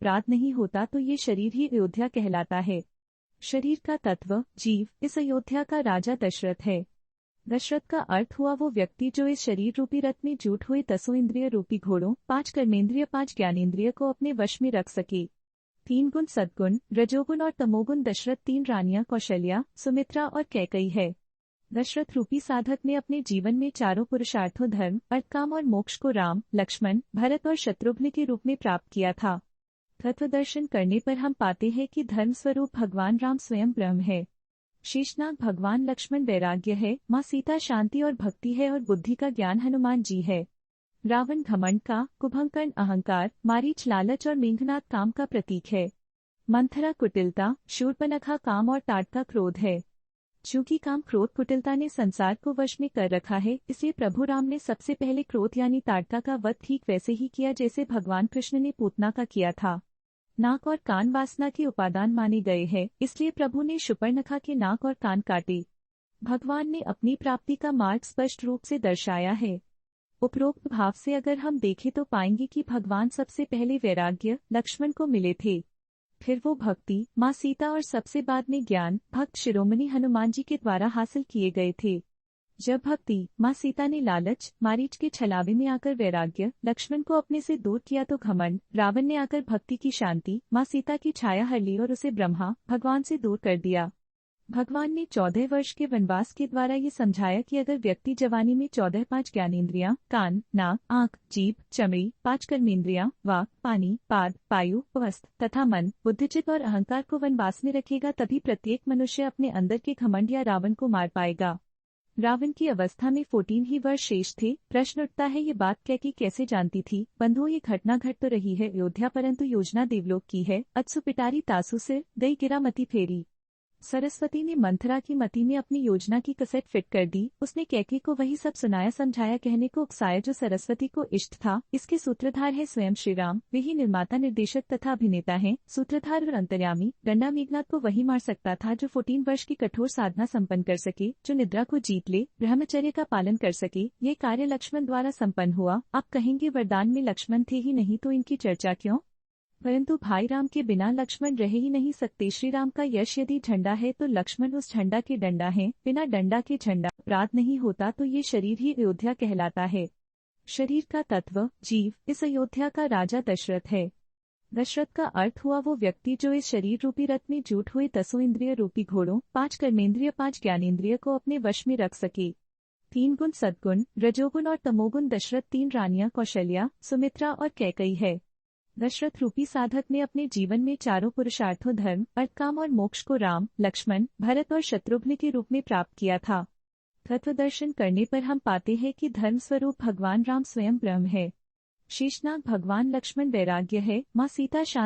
अपराध नहीं होता तो ये शरीर ही अयोध्या कहलाता है। शरीर का तत्व जीव इस अयोध्या का राजा दशरथ है। दशरथ का अर्थ हुआ वो व्यक्ति जो इस शरीर रूपी रथ में जूट हुए 10 इंद्रिय रूपी घोड़ों 5 कर्मेंद्रिय 5 ज्ञानेंद्रिय को अपने वश में रख सके। 3 गुण सद्गुण रजोगुण और तमोगुण दशरथ 3 रानियां कौशल्या सुमित्रा और कैकई है। दशरथ रूपी साधक ने अपने जीवन में चारों पुरुषार्थों धर्म अर्थ काम और मोक्ष को राम लक्ष्मण भरत और शत्रुघ्न के रूप में प्राप्त किया था। तत्व दर्शन करने पर हम पाते हैं कि धर्म स्वरूप भगवान राम स्वयं ब्रह्म है। शेषनाग भगवान लक्ष्मण वैराग्य है, माँ सीता शांति और भक्ति है और बुद्धि का ज्ञान हनुमान जी है। रावण घमंड का, कुंभकर्ण अहंकार, मारीच लालच और मेघनाद काम का प्रतीक है। मंथरा कुटिलता, शूर्पणखा काम और टाटका क्रोध है। चूंकि काम क्रोध कुटिलता ने संसार को वश में कर रखा है, इसलिए प्रभु राम ने सबसे पहले क्रोध यानी टाटका का वध ठीक वैसे ही किया जैसे भगवान कृष्ण ने पूतना का किया था। नाक और कान वासना के उपादान माने गए हैं, इसलिए प्रभु ने शूर्पणखा के नाक और कान काटे। भगवान ने अपनी प्राप्ति का मार्ग स्पष्ट रूप से दर्शाया है। उपरोक्त भाव से अगर हम देखें तो पाएंगे कि भगवान सबसे पहले वैराग्य लक्ष्मण को मिले थे, फिर वो भक्ति माँ सीता और सबसे बाद में ज्ञान भक्त शिरोमणि हनुमान जी के द्वारा हासिल किए गए थे। जब भक्ति माँ सीता ने लालच मारीच के छलावे में आकर वैराग्य लक्ष्मण को अपने से दूर किया तो घमंड रावण ने आकर भक्ति की शांति माँ सीता की छाया हर ली और उसे ब्रह्मा भगवान से दूर कर दिया। भगवान ने 14 वर्ष के वनवास के द्वारा ये समझाया कि अगर व्यक्ति जवानी में 14 5 ज्ञानेंद्रियां कान नाक आँख जीभ चमड़ी 5 कर्मेंद्रियां वाक पानी पाद पायु वस्त्र तथा मन बुद्धिचित और अहंकार को वनवास में रखेगा, तभी प्रत्येक मनुष्य अपने अंदर के घमंड या रावण को मार पाएगा। रावण की अवस्था में 14 ही वर्ष शेष थे। प्रश्न उठता है ये बात कैकी कैसे जानती थी? बंधुओं ये घटना घट तो रही है अयोध्या, परंतु योजना देवलोक की है। अत्सु पिटारी तासु सिर दई गिरा मति फेरी। सरस्वती ने मंथरा की मति में अपनी योजना की कसैट फिट कर दी। उसने कैके को वही सब सुनाया समझाया कहने को उकसाया जो सरस्वती को इष्ट था। इसके सूत्रधार है स्वयं श्री राम, वे ही निर्माता निर्देशक तथा अभिनेता हैं। सूत्रधार और अंतर्यामी गंडा मेघनाद को वही मार सकता था जो 14 वर्ष की कठोर साधना संपन्न कर सके, जो निद्रा को जीत ले, ब्रह्मचर्य का पालन कर सके। ये कार्य लक्ष्मण द्वारा संपन्न हुआ। आप कहेंगे वरदान में लक्ष्मण थे ही नहीं तो इनकी चर्चा क्यों? परंतु भाई राम के बिना लक्ष्मण रह ही नहीं सकते। श्री राम का यश यदि झंडा है तो लक्ष्मण उस झंडा के डंडा हैं। बिना डंडा के झंडा अपराध नहीं होता तो ये शरीर ही अयोध्या कहलाता है। शरीर का तत्व जीव इस अयोध्या का राजा दशरथ है। दशरथ का अर्थ हुआ वो व्यक्ति जो इस शरीर रूपी रथ में जूट हुए 10 इंद्रिय रूपी घोड़ों 5 कर्मेंद्रिय 5 ज्ञानेंद्रिय को अपने वश में रख सके। 3 गुण सद्गुण रजोगुण और तमोगुण दशरथ 3 रानियां कौशल्या सुमित्रा और कैकई है। दशरथ रूपी साधक ने अपने जीवन में चारों पुरुषार्थों धर्म अर्थ काम और मोक्ष को राम लक्ष्मण भरत और शत्रुघ्न के रूप में प्राप्त किया था। तत्व दर्शन करने पर हम पाते हैं कि धर्म स्वरूप भगवान राम स्वयं ब्रह्म है। शेषनाग भगवान लक्ष्मण वैराग्य है, माँ सीता शांति